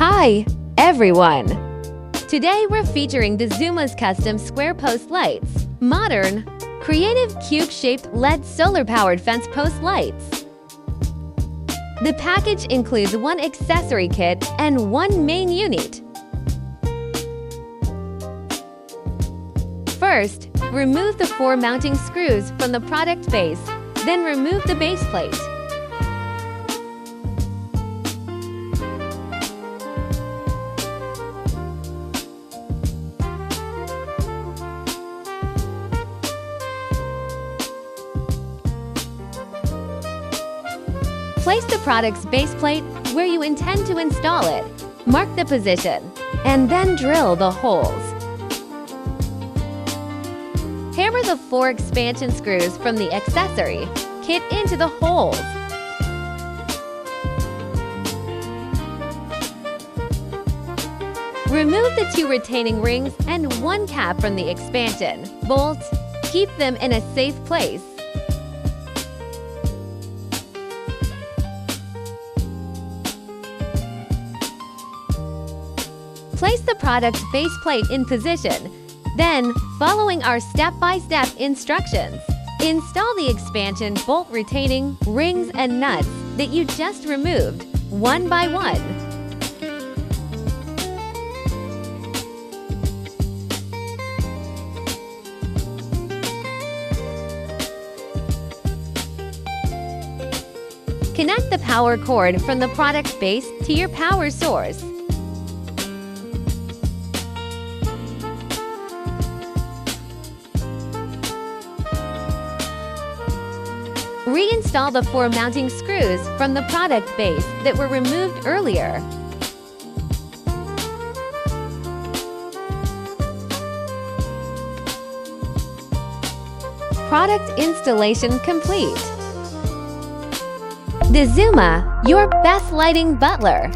Hi, everyone! Today we're featuring Dazuma's custom square post lights. Modern, creative cube-shaped LED solar-powered fence post lights. The package includes one accessory kit and one main unit. First, remove the 4 mounting screws from the product base, then remove the base plate. Place the product's base plate where you intend to install it. Mark the position, and then drill the holes. Hammer the 4 expansion screws from the accessory kit into the holes. Remove the 2 retaining rings and 1 cap from the expansion. Bolt. Keep them in a safe place. Place the product's base plate in position. Then, following our step-by-step instructions, install the expansion bolt retaining rings and nuts that you just removed, one by one. Connect the power cord from the product base to your power source. Reinstall the 4 mounting screws from the product base that were removed earlier. Product installation complete. Dazuma, your best lighting butler.